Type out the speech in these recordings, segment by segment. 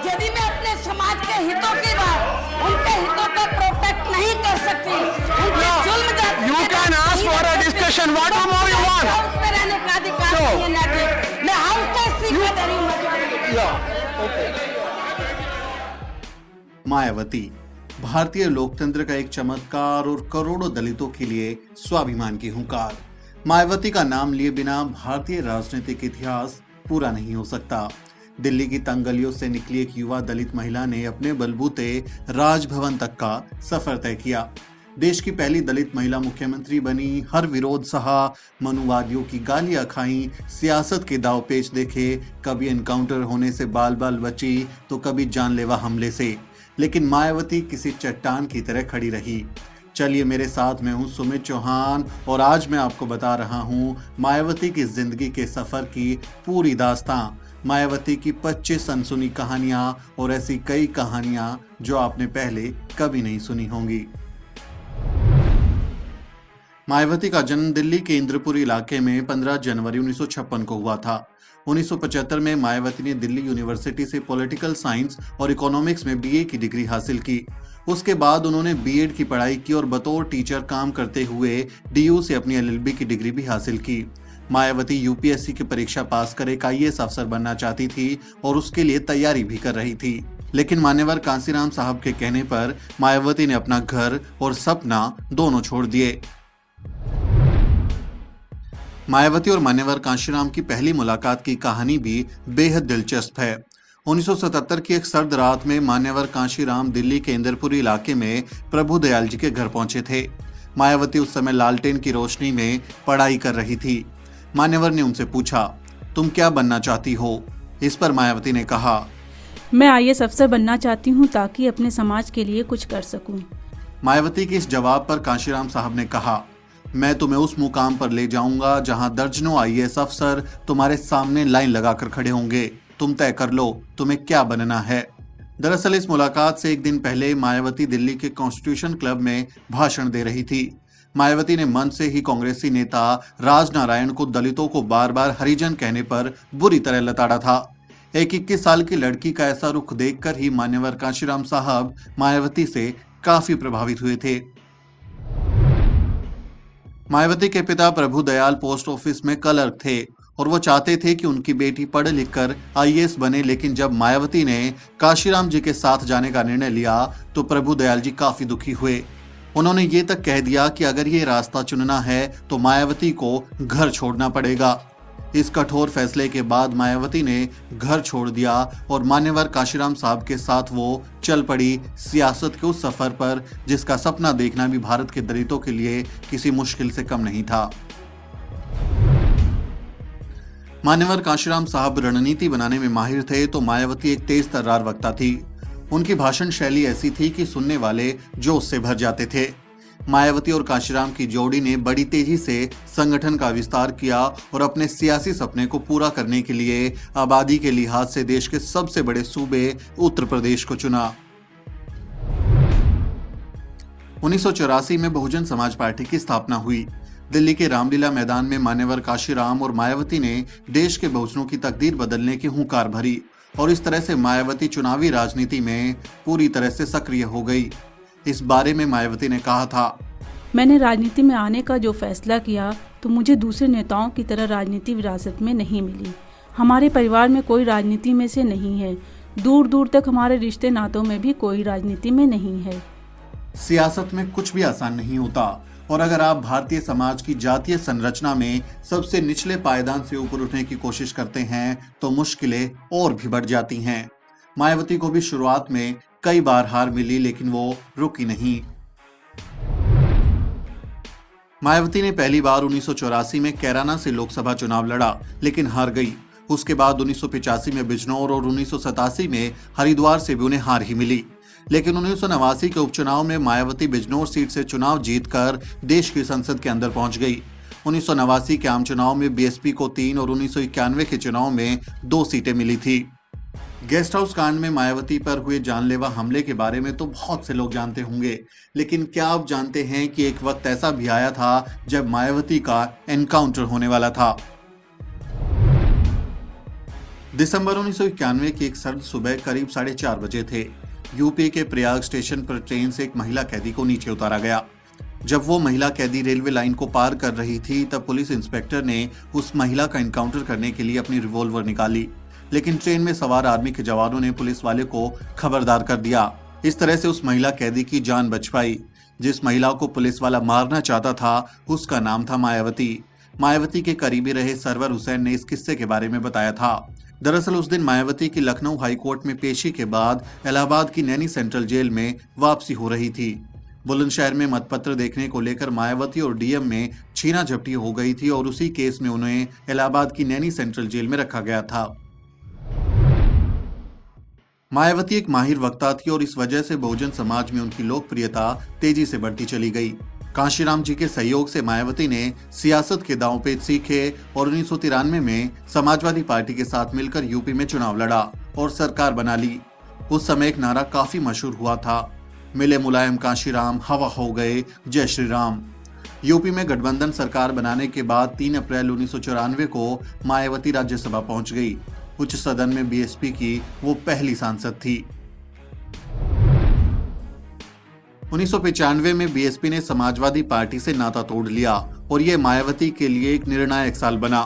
यदि मैं अपने समाज के हितों की बात, उनके हितों को प्रोटेक्ट नहीं कर सकती, उनके जुल्म जाति You can ask for a discussion, whatever you want. House में रहने का अधिकार So- नहीं है ना कि मैं हाउस का इस्तीफा दे रही हूँ। मायावती भारतीय लोकतंत्र का एक चमत्कार और करोड़ों दलितों के लिए स्वाभिमान की हुंकार। मायावती का नाम लिए बिना भारतीय राजनीतिक इतिहास पूरा नहीं हो सकता। दिल्ली की तंग गलियों से निकली एक युवा दलित महिला ने अपने बलबूते राजभवन तक का सफर तय किया। देश की पहली दलित महिला मुख्यमंत्री बनी, हर विरोध सहा, मनुवादियों की गालियां खाई, सियासत के दाव पेच देखे, कभी एनकाउंटर होने से बाल बाल बची तो कभी जानलेवा हमले से, लेकिन मायावती किसी चट्टान की तरह खड़ी रही। चलिए मेरे साथ, मैं हूं सुमित चौहान और आज मैं आपको बता रहा हूं मायावती की जिंदगी के सफर की पूरी दास्तां, मायावती की 25 अनसुनी कहानियां और ऐसी कई कहानियां जो आपने पहले कभी नहीं सुनी होंगी। मायावती का जन्म दिल्ली के इंद्रपुरी इलाके में 15 जनवरी 1956 को हुआ था। 1975 में मायावती ने दिल्ली यूनिवर्सिटी से पॉलिटिकल साइंस और इकोनॉमिक्स में बीए की डिग्री हासिल की। उसके बाद उन्होंने बीएड की पढ़ाई की और बतौर टीचर काम करते हुए डीयू से अपनी एलएलबी की डिग्री भी हासिल की। मायावती यूपीएससी की परीक्षा पास कर एक आईएएस अफसर बनना चाहती थी और उसके लिए तैयारी भी कर रही थी, लेकिन मान्यवर कांसीराम साहब के कहने पर मायावती ने अपना घर और सपना दोनों छोड़ दिए। मायावती और मान्यवर कांशीराम की पहली मुलाकात की कहानी भी बेहद दिलचस्प है। 1977 की एक सर्द रात में मान्यवर कांशीराम दिल्ली के इंदरपुरी इलाके में प्रभु दयाल जी के घर पहुंचे थे। मायावती उस समय लालटेन की रोशनी में पढ़ाई कर रही थी। मान्यवर ने उनसे पूछा, तुम क्या बनना चाहती हो? इस पर मायावती ने कहा, मैं आईएएस अफसर बनना चाहती हूँ ताकि अपने समाज के लिए कुछ कर सकूं। मायावती के इस जवाब पर कांशीराम साहब ने कहा, मैं तुम्हें उस मुकाम पर ले जाऊंगा जहां दर्जनों आईएएस अफसर तुम्हारे सामने लाइन लगाकर खड़े होंगे। तुम तय कर लो तुम्हें क्या बनना है। दरअसल इस मुलाकात से एक दिन पहले मायावती दिल्ली के कॉन्स्टिट्यूशन क्लब में भाषण दे रही थी। मायावती ने मंच से ही कांग्रेसी नेता राजनारायण को दलितों को बार बार हरिजन कहने पर बुरी तरह लताड़ा था। एक 21 साल की लड़की का ऐसा रुख देखकर ही मान्यवर कांशीराम साहब मायावती से काफी प्रभावित हुए थे। मायावती के पिता प्रभु दयाल पोस्ट ऑफिस में क्लर्क थे और वो चाहते थे कि उनकी बेटी पढ़ लिख कर आईएएस बने, लेकिन जब मायावती ने कांशीराम जी के साथ जाने का निर्णय लिया तो प्रभु दयाल जी काफी दुखी हुए। उन्होंने ये तक कह दिया कि अगर ये रास्ता चुनना है तो मायावती को घर छोड़ना पड़ेगा। इस कठोर फैसले के बाद मायावती ने घर छोड़ दिया और मान्यवर कांशीराम साहब के साथ वो चल पड़ी सियासत के उस सफर पर जिसका सपना देखना भी भारत के दलितों के लिए किसी मुश्किल से कम नहीं था। मान्यवर कांशीराम साहब रणनीति बनाने में माहिर थे तो मायावती एक तेज तर्रार वक्ता थी। उनकी भाषण शैली ऐसी थी कि सुनने वाले जोश से भर जाते थे। मायावती और कांशीराम की जोड़ी ने बड़ी तेजी से संगठन का विस्तार किया और अपने सियासी सपने को पूरा करने के लिए आबादी के लिहाज से देश के सबसे बड़े सूबे उत्तर प्रदेश को चुना। 1984 में बहुजन समाज पार्टी की स्थापना हुई। दिल्ली के रामलीला मैदान में मान्यवर कांशीराम और मायावती ने देश के बहुजनों की तकदीर बदलने की हुंकार भरी और इस तरह से मायावती चुनावी राजनीति में पूरी तरह से सक्रिय हो गई। इस बारे में मायावती ने कहा था, मैंने राजनीति में आने का जो फैसला किया तो मुझे दूसरे नेताओं की तरह राजनीति विरासत में नहीं मिली। हमारे परिवार में कोई राजनीति में से नहीं है। दूर दूर तक हमारे रिश्ते नातों में भी कोई राजनीति में नहीं है। सियासत में कुछ भी आसान नहीं होता और अगर आप भारतीय समाज की जातीय संरचना में सबसे निचले पायदान से ऊपर उठने की कोशिश करते हैं तो मुश्किलें और भी बढ़ जाती हैं। मायावती को भी शुरुआत में कई बार हार मिली, लेकिन वो रुकी नहीं। मायावती ने पहली बार 1984 में कैराना से लोकसभा चुनाव लड़ा, लेकिन हार गई। उसके बाद 1985 में बिजनौर और 1987 में हरिद्वार से भी उन्हें हार ही मिली। लेकिन 1989 के उपचुनाव में मायावती बिजनौर सीट से चुनाव जीतकर देश की संसद के अंदर पहुंच गई। 1989 के आम चुनाव में बीएसपी को 3 और 1991 के चुनाव में 2 सीटें मिली थी। गेस्ट हाउस कांड में मायावती पर हुए जानलेवा हमले के बारे में तो बहुत से लोग जानते होंगे, लेकिन क्या आप जानते हैं कि एक वक्त ऐसा भी आया था जब मायावती का एनकाउंटर होने वाला था। दिसंबर 1991 की एक सर्द सुबह करीब 4:30 बजे थे। यूपी के प्रयाग स्टेशन पर ट्रेन से एक महिला कैदी को नीचे उतारा गया। जब वो महिला कैदी रेलवे लाइन को पार कर रही थी तब पुलिस इंस्पेक्टर ने उस महिला का एनकाउंटर करने के लिए अपनी रिवॉल्वर निकाली, लेकिन ट्रेन में सवार आर्मी के जवानों ने पुलिस वाले को खबरदार कर दिया। इस तरह से उस महिला कैदी की जान बच पाई। जिस महिला को पुलिस वाला मारना चाहता था उसका नाम था मायावती। मायावती के करीबी रहे सरवर हुसैन ने इस किस्से के बारे में बताया था। दरअसल उस दिन मायावती की लखनऊ हाईकोर्ट में पेशी के बाद इलाहाबाद की नैनी सेंट्रल जेल में वापसी हो रही थी। बुलंदशहर में मतपत्र देखने को लेकर मायावती और डीएम में छीना झपटी हो गई थी और उसी केस में उन्हें इलाहाबाद की नैनी सेंट्रल जेल में रखा गया था। मायावती एक माहिर वक्ता थी और इस वजह से बहुजन समाज में उनकी लोकप्रियता तेजी से बढ़ती चली गई। कांशीराम जी के सहयोग से मायावती ने सियासत के दांव पेच सीखे और 1993 में समाजवादी पार्टी के साथ मिलकर यूपी में चुनाव लड़ा और सरकार बना ली। उस समय एक नारा काफी मशहूर हुआ था, मिले मुलायम कांशीराम, हवा हो गए जय श्री राम। यूपी में गठबंधन सरकार बनाने के बाद 3 अप्रैल 1994 को मायावती राज्यसभा पहुंच गई। उच्च सदन में बीएसपी की वो पहली सांसद थी। 1995 में बीएसपी ने समाजवादी पार्टी से नाता तोड़ लिया और ये मायावती के लिए एक निर्णायक साल बना।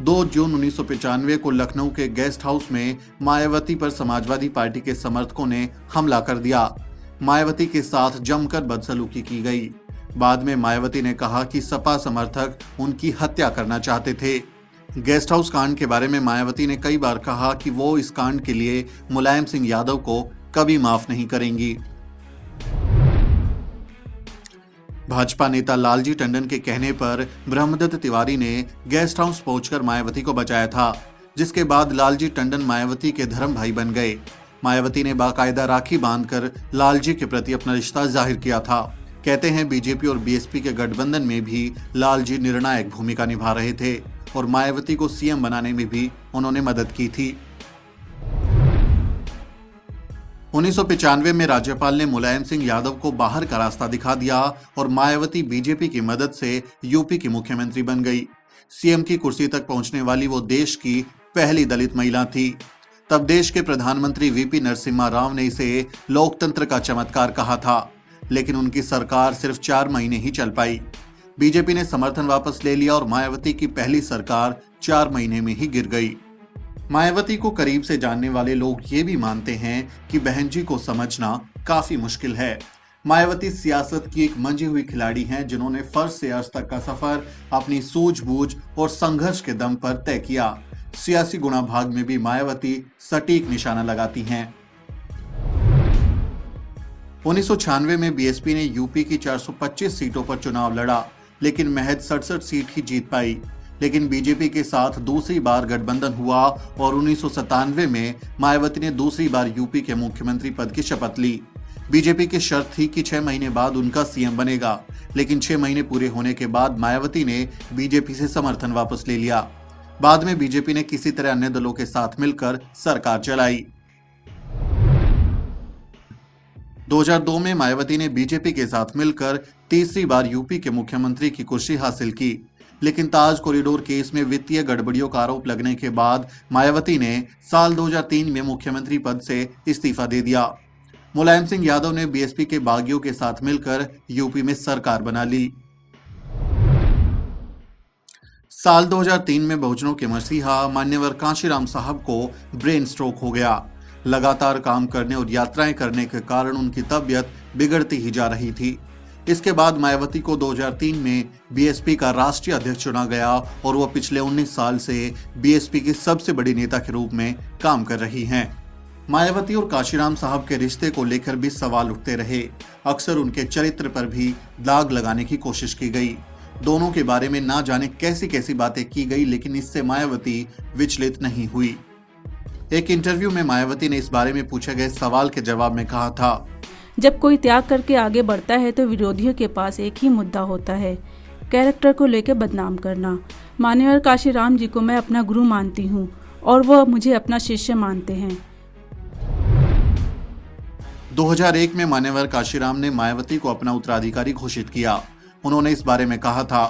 2 जून 1995 को लखनऊ के गेस्ट हाउस में मायावती पर समाजवादी पार्टी के समर्थकों ने हमला कर दिया। मायावती के साथ जमकर बदसलूकी की गई। बाद में मायावती ने कहा कि सपा समर्थक उनकी हत्या करना चाहते थे। गेस्ट हाउस कांड के बारे में मायावती ने कई बार कहा कि वो इस कांड के लिए मुलायम सिंह यादव को कभी माफ नहीं करेंगी। भाजपा नेता लालजी टंडन के कहने पर ब्रह्मदत्त तिवारी ने गेस्ट हाउस पहुंचकर मायावती को बचाया था, जिसके बाद लालजी टंडन मायावती के धर्म भाई बन गए। मायावती ने बाकायदा राखी बांधकर लालजी के प्रति अपना रिश्ता जाहिर किया था। कहते हैं बीजेपी और बीएसपी के गठबंधन में भी लालजी निर्णायक भूमिका निभा रहे थे और मायावती को सीएम बनाने में भी उन्होंने मदद की थी। 1995 में राज्यपाल ने मुलायम सिंह यादव को बाहर का रास्ता दिखा दिया और मायावती बीजेपी की मदद से यूपी की मुख्यमंत्री बन गई। सीएम की कुर्सी तक पहुंचने वाली वो देश की पहली दलित महिला थी। तब देश के प्रधानमंत्री वीपी नरसिम्हा राव ने इसे लोकतंत्र का चमत्कार कहा था, लेकिन उनकी सरकार सिर्फ 4 महीने ही चल पाई। बीजेपी ने समर्थन वापस ले लिया और मायावती की पहली सरकार 4 महीने में ही गिर गई। मायावती को करीब से जानने वाले लोग ये भी मानते हैं कि बहन जी को समझना काफी मुश्किल है। मायावती सियासत की एक मंजी हुई खिलाड़ी हैं, जिन्होंने फर्श से अर्श तक का सफर अपनी सूझबूझ और संघर्ष के दम पर तय किया। सियासी गुणाभाग में भी मायावती सटीक निशाना लगाती हैं। 1996 में बीएसपी ने यूपी की 425 सीटों पर चुनाव लड़ा, लेकिन महज 67 सीट ही जीत पाई। लेकिन बीजेपी के साथ दूसरी बार गठबंधन हुआ और 1997 में मायावती ने दूसरी बार यूपी के मुख्यमंत्री पद की शपथ ली। बीजेपी की शर्त थी कि 6 महीने बाद उनका सीएम बनेगा, लेकिन 6 महीने पूरे होने के बाद मायावती ने बीजेपी से समर्थन वापस ले लिया। बाद में बीजेपी ने किसी तरह अन्य दलों के साथ मिलकर सरकार चलाई। 2002 में मायावती ने बीजेपी के साथ मिलकर तीसरी बार यूपी के मुख्यमंत्री की कुर्सी हासिल की, लेकिन ताज कॉरिडोर केस में वित्तीय गड़बड़ियों का आरोप लगने के बाद मायावती ने साल 2003 में मुख्यमंत्री पद से इस्तीफा दे दिया। मुलायम सिंह यादव ने बीएसपी के बागियों के साथ मिलकर यूपी में सरकार बना ली। साल 2003 में बहुजनों के मसीहा मान्यवर कांशीराम साहब को ब्रेन स्ट्रोक हो गया। लगातार काम करने और यात्राएं करने के कारण उनकी तबीयत बिगड़ती ही जा रही थी। इसके बाद मायावती को 2003 में बीएसपी का राष्ट्रीय अध्यक्ष चुना गया और वह पिछले 19 साल से बीएसपी की सबसे बड़ी नेता के रूप में काम कर रही हैं। मायावती और कांशीराम साहब के रिश्ते को लेकर भी सवाल उठते रहे। अक्सर उनके चरित्र पर भी दाग लगाने की कोशिश की गई। दोनों के बारे में ना जाने कैसी कैसी बातें की गई, लेकिन इससे मायावती विचलित नहीं हुई। एक इंटरव्यू में मायावती ने इस बारे में पूछे गए सवाल के जवाब में कहा था, जब कोई त्याग करके आगे बढ़ता है तो विरोधियों के पास एक ही मुद्दा होता है, कैरेक्टर को लेकर बदनाम करना। मान्यवर कांशीराम जी को मैं अपना गुरु मानती हूँ और वह मुझे अपना शिष्य मानते हैं। 2001 में मान्यवर कांशीराम ने मायावती को अपना उत्तराधिकारी घोषित किया। उन्होंने इस बारे में कहा था,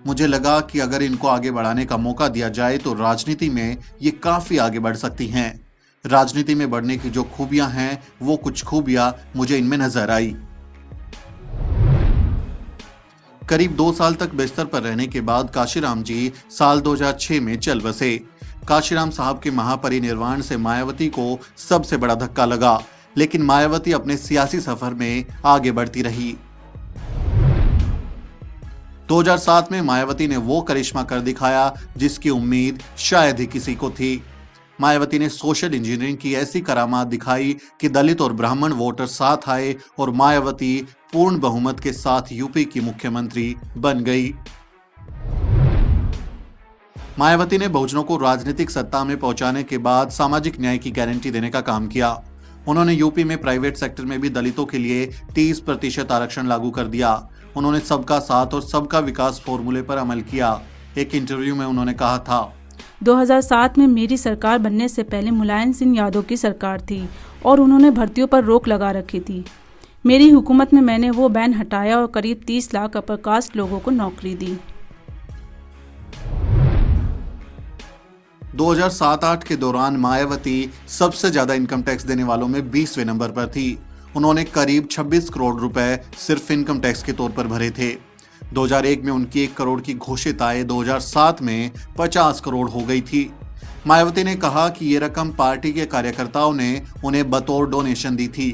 मुझे लगा कि अगर इनको आगे बढ़ाने का मौका दिया जाए तो राजनीति में ये काफी आगे बढ़ सकती हैं। राजनीति में बढ़ने की जो खूबियां हैं वो कुछ खूबियां मुझे इनमें नजर आई। करीब 2 साल तक बिस्तर पर रहने के बाद काशीराम जी साल 2006 में चल बसे। काशीराम साहब के महापरिनिर्वाण से मायावती को सबसे बड़ा धक्का लगा, लेकिन मायावती अपने सियासी सफर में आगे बढ़ती रही। 2007 में मायावती ने वो करिश्मा कर दिखाया जिसकी उम्मीद शायद ही किसी को थी। मायावती ने सोशल इंजीनियरिंग की ऐसी करामात दिखाई कि दलित और ब्राह्मण वोटर साथ आए और मायावती पूर्ण बहुमत के साथ यूपी की मुख्यमंत्री बन गई। मायावती ने बहुजनों को राजनीतिक सत्ता में पहुंचाने के बाद सामाजिक न्याय की गारंटी देने का काम किया। उन्होंने यूपी में प्राइवेट सेक्टर में भी दलितों के लिए 30% आरक्षण लागू कर दिया। उन्होंने सबका साथ और सबका विकास फॉर्मूले पर अमल किया। एक इंटरव्यू में उन्होंने कहा था, 2007 में मेरी सरकार बनने से पहले मुलायम सिंह यादव की सरकार थी और उन्होंने भर्तियों पर रोक लगा रखी थी। मेरी हुकूमत में मैंने वो बैन हटाया और करीब 30 लाख अपर कास्ट लोगों को नौकरी दी। 2007-8 के दौरान मायावती सबसे ज्यादा इनकम टैक्स देने वालों में 20वें नंबर पर थी। उन्होंने करीब 26 करोड़ रुपए सिर्फ इनकम टैक्स के तौर पर भरे थे। 2001 में उनकी 1 करोड़ की घोषित आय 2007 में 50 करोड़ हो गई थी। मायावती ने कहा कि ये रकम पार्टी के कार्यकर्ताओं ने उन्हें बतौर डोनेशन दी थी।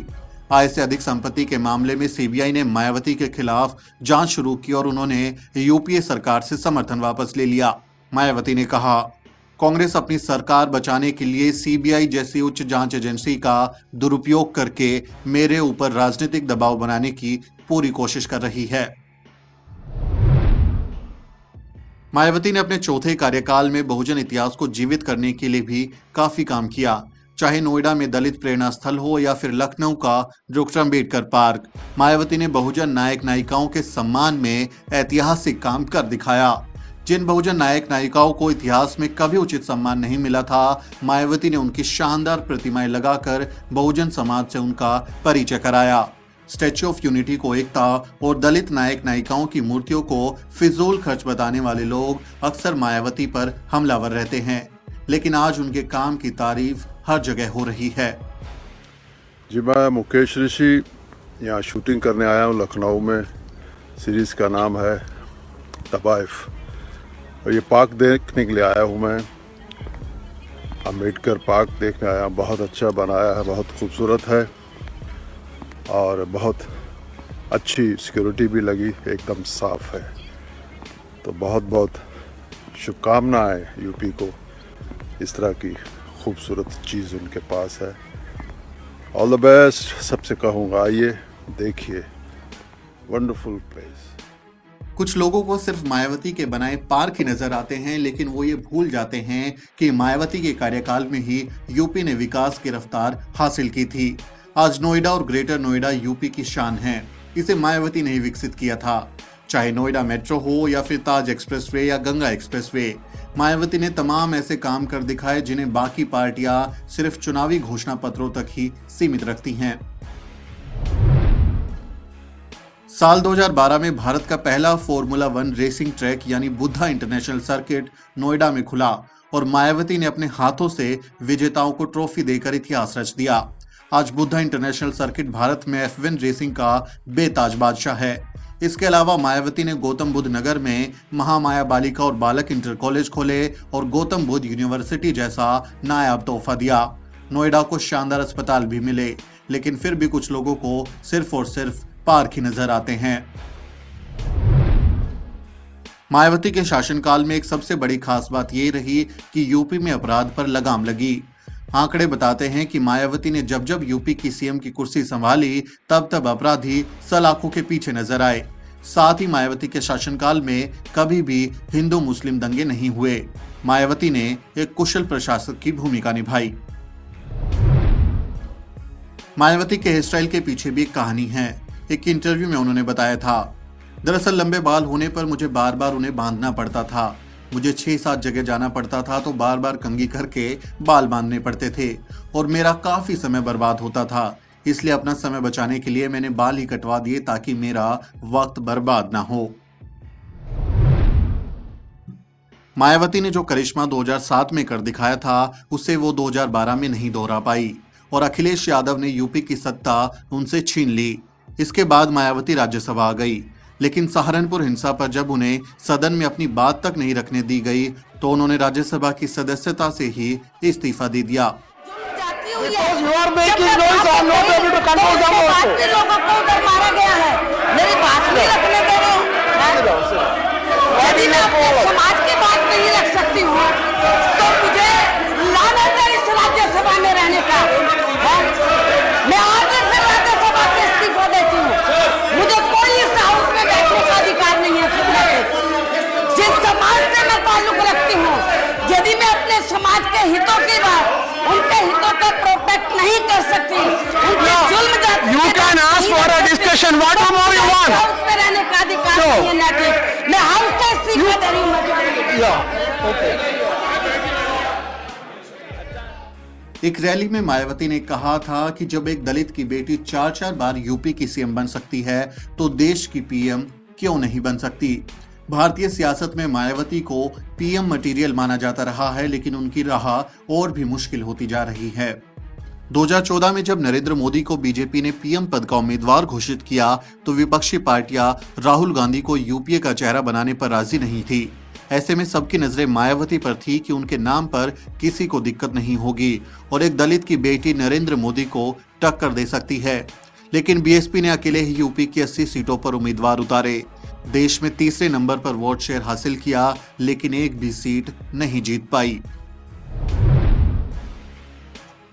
आय से अधिक संपत्ति के मामले में सीबीआई ने मायावती के खिलाफ जांच शुरू की और उन्होंने यूपीए सरकार से समर्थन वापस ले लिया। मायावती ने कहा, कांग्रेस अपनी सरकार बचाने के लिए सीबीआई जैसी उच्च जांच एजेंसी का दुरुपयोग करके मेरे ऊपर राजनीतिक दबाव बनाने की पूरी कोशिश कर रही है। मायावती ने अपने चौथे कार्यकाल में बहुजन इतिहास को जीवित करने के लिए भी काफी काम किया, चाहे नोएडा में दलित प्रेरणा स्थल हो या फिर लखनऊ का डॉक्टर अम्बेडकर पार्क। मायावती ने बहुजन नायक नायिकाओं के सम्मान में ऐतिहासिक काम कर दिखाया। जिन बहुजन नायक नायिकाओं को इतिहास में कभी उचित सम्मान नहीं मिला था, मायावती ने उनकी शानदार प्रतिमाएं लगाकर बहुजन समाज से उनका परिचय कराया। स्टैच्यू ऑफ यूनिटी को एकता और दलित नायक नायिकाओं की मूर्तियों को फिजूल खर्च बताने वाले लोग अक्सर मायावती पर हमलावर रहते हैं, लेकिन आज उनके काम की तारीफ हर जगह हो रही है। जी, मैं मुकेश ऋषि यहाँ शूटिंग करने आया हूँ लखनऊ में। सीरीज़ का नाम है तबाइफ और ये पार्क देखने के लिए आया हूँ मैं। अम्बेडकर पार्क देखने आया हूँ। बहुत अच्छा बनाया है, बहुत खूबसूरत है और बहुत अच्छी सिक्योरिटी भी लगी, एकदम साफ है। तो बहुत बहुत शुभकामनाएं यूपी को, इस तरह की खूबसूरत चीज़ उनके पास है। ऑल द बेस्ट सबसे कहूँगा, आइए देखिए, वंडरफुल प्लेस। कुछ लोगों को सिर्फ मायावती के बनाए पार्क ही नजर आते हैं, लेकिन वो ये भूल जाते हैं कि मायावती के कार्यकाल में ही यूपी ने विकास की रफ्तार हासिल की थी। आज नोएडा और ग्रेटर नोएडा यूपी की शान है। इसे मायावती ने ही विकसित किया था। चाहे नोएडा मेट्रो हो या फिर ताज एक्सप्रेसवे या गंगा एक्सप्रेसवे, मायावती ने तमाम ऐसे काम कर दिखाए जिन्हें बाकी पार्टियां सिर्फ चुनावी घोषणा पत्रों तक ही सीमित रखती हैं। साल 2012 में भारत का पहला फॉर्मूला 1 रेसिंग ट्रैक यानी बुद्धा इंटरनेशनल सर्किट नोएडा में खुला और मायावती ने अपने हाथों से विजेताओं को ट्रॉफी देकर इतिहास रच दिया। आज बुद्धा इंटरनेशनल सर्किट भारत में F1 रेसिंग का बेताज बादशाह है। इसके अलावा मायावती ने गौतम बुद्ध नगर में महामाया बालिका और बालक इंटर कॉलेज खोले और गौतम बुद्ध यूनिवर्सिटी जैसा नायाब तोहफा दिया। नोएडा को शानदार अस्पताल भी मिले, लेकिन फिर भी कुछ लोगों को सिर्फ और सिर्फ पार्क ही नजर आते हैं। मायावती के शासनकाल में एक सबसे बड़ी खास बात यह रही कि यूपी में अपराध पर लगाम लगी। आंकड़े बताते हैं कि मायावती ने जब जब यूपी की सीएम की कुर्सी संभाली, तब तब अपराधी सलाखों के पीछे नजर आए। साथ ही मायावती के शासनकाल में कभी भी हिंदू मुस्लिम दंगे नहीं हुए। मायावती ने एक कुशल प्रशासक की भूमिका निभाई। मायावती के हेयर स्टाइल के पीछे भी एक कहानी है। एक इंटरव्यू में उन्होंने बताया था, दरअसल लंबे बाल होने पर मुझे बार बार उन्हें बांधना पड़ता था। मुझे 6-7 जगह जाना पड़ता था तो बार बार कंघी करके बाल बांधने पड़ते थे और मेरा काफी समय बर्बाद होता था। इसलिए अपना समय बचाने के लिए मैंने बाल ही कटवा दिए ताकि मेरा वक्त बर्बाद ना हो। मायावती ने जो करिश्मा 2007 में कर दिखाया था उसे वो 2012 में नहीं दोहरा पाई और अखिलेश यादव ने यूपी की सत्ता उनसे छीन ली। इसके बाद मायावती राज्यसभा आ गई, लेकिन सहारनपुर हिंसा पर जब उन्हें सदन में अपनी बात तक नहीं रखने दी गई तो उन्होंने राज्यसभा की सदस्यता से ही इस्तीफा दे दिया। Because you are making noise, I am not able to control them also. लोगों को उधर मारा गया है, मेरी बात नहीं रखने दे रहे हो। यदि मैं अपने समाज की बात नहीं रख सकती हूँ तो मुझे लानत है इस राज्यसभा में रहने का। मैं आज से राज्यसभा से इस्तीफा देती हूँ। मुझे कोई इस हाउस में बैठने का अधिकार नहीं है। सुनने के जिस समाज से मैं ताल्लुक रखती हूँ, यदि मैं अपने समाज के हितों की बात, उनके हितों का प्रोटेक्ट नहीं कर सकती, उनके जुल्म जाति You can ask for a discussion. What more you want? House में रहने का अधिकार नहीं है नैतिक। मैं हाउस से इस्तीफा दे रही हूँ। Yeah. Okay. एक रैली में मायावती ने कहा था कि जब एक दलित की बेटी 4-4 बार यूपी की सीएम बन सकती है तो देश की पीएम क्यों नहीं बन सकती। भारतीय सियासत में मायावती को पीएम मटेरियल माना जाता रहा है, लेकिन उनकी राह और भी मुश्किल होती जा रही है। 2014 में जब नरेंद्र मोदी को बीजेपी ने पीएम पद का उम्मीदवार घोषित किया तो विपक्षी पार्टियां राहुल गांधी को यूपीए का चेहरा बनाने पर राजी नहीं थी। ऐसे में सबकी नजरें मायावती पर थी कि उनके नाम पर किसी को दिक्कत नहीं होगी और एक दलित की बेटी नरेंद्र मोदी को टक्कर दे सकती है। लेकिन बीएसपी ने अकेले ही यूपी की 80 सीटों पर उम्मीदवार उतारे, देश में तीसरे नंबर पर वोट शेयर हासिल किया, लेकिन एक भी सीट नहीं जीत पाई।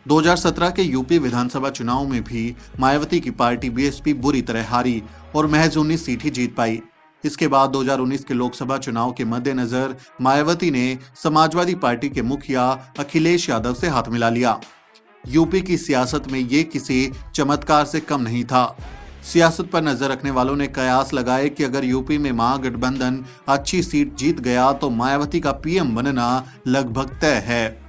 2017 के यूपी विधानसभा चुनाव में भी मायावती की पार्टी बीएसपी बुरी तरह हारी और महज 19 सीट ही जीत पाई। इसके बाद 2019 के लोकसभा चुनाव के मद्देनजर मायावती ने समाजवादी पार्टी के मुखिया अखिलेश यादव से हाथ मिला लिया। यूपी की सियासत में ये किसी चमत्कार से कम नहीं था। सियासत पर नजर रखने वालों ने कयास लगाए कि अगर यूपी में महागठबंधन अच्छी सीट जीत गया तो मायावती का पीएम बनना लगभग तय है।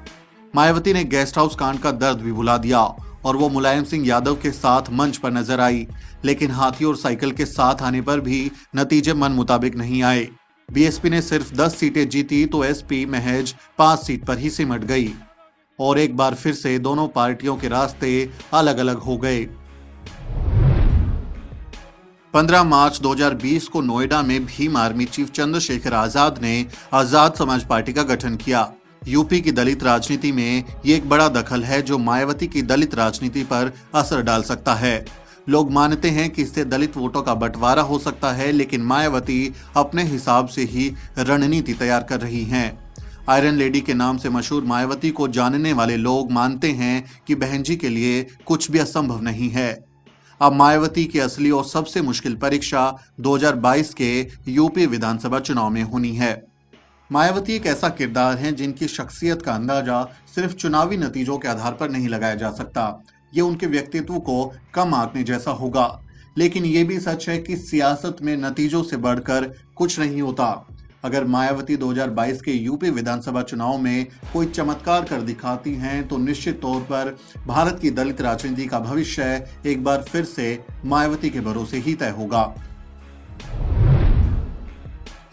मायावती ने गेस्ट हाउस कांड का दर्द भी भुला दिया और वो मुलायम सिंह यादव के साथ मंच पर नजर आई, लेकिन हाथी और साइकिल के साथ आने पर भी नतीजे मन मुताबिक नहीं आए। बीएसपी ने सिर्फ 10 सीटें जीती तो एसपी महज 5 सीट पर ही सिमट गई और एक बार फिर से दोनों पार्टियों के रास्ते अलग अलग हो गए। 15 मार्च 2020 को नोएडा में भीम आर्मी चीफ चंद्रशेखर आजाद ने आजाद समाज पार्टी का गठन किया। यूपी की दलित राजनीति में ये एक बड़ा दखल है जो मायावती की दलित राजनीति पर असर डाल सकता है। लोग मानते हैं कि इससे दलित वोटों का बंटवारा हो सकता है, लेकिन मायावती अपने हिसाब से ही रणनीति तैयार कर रही हैं। आयरन लेडी के नाम से मशहूर मायावती को जानने वाले लोग मानते हैं कि बहन जी के लिए कुछ भी असंभव नहीं है। अब मायावती की असली और सबसे मुश्किल परीक्षा 2022 के यूपी विधानसभा चुनाव में होनी है। मायावती एक ऐसा किरदार है जिनकी शख्सियत का अंदाजा सिर्फ चुनावी नतीजों के आधार पर नहीं लगाया जा सकता। ये उनके व्यक्तित्व को कम आंकने जैसा होगा, लेकिन ये भी सच है कि सियासत में नतीजों से बढ़कर कुछ नहीं होता। अगर मायावती 2022 के यूपी विधानसभा चुनाव में कोई चमत्कार कर दिखाती हैं तो निश्चित तौर पर भारत की दलित राजनीति का भविष्य एक बार फिर से मायावती के भरोसे ही तय होगा।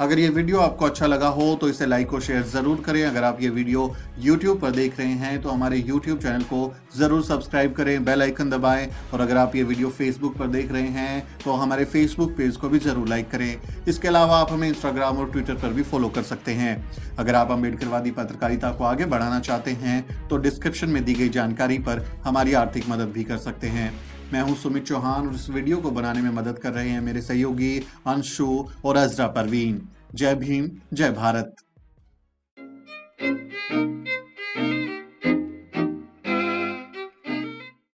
अगर ये वीडियो आपको अच्छा लगा हो तो इसे लाइक और शेयर जरूर करें। अगर आप ये वीडियो YouTube पर देख रहे हैं तो हमारे YouTube चैनल को जरूर सब्सक्राइब करें, बेल आइकन दबाएं और अगर आप ये वीडियो Facebook पर देख रहे हैं तो हमारे Facebook पेज को भी जरूर लाइक करें। इसके अलावा आप हमें Instagram और Twitter पर भी फॉलो कर सकते हैं। अगर आप अम्बेडकरवादी पत्रकारिता को आगे बढ़ाना चाहते हैं तो डिस्क्रिप्शन में दी गई जानकारी पर हमारी आर्थिक मदद भी कर सकते हैं। मैं हूं सुमित चौहान और इस वीडियो को बनाने में मदद कर रहे हैं मेरे सहयोगी अंशु और अजरा परवीन। जय भीम, जय भारत।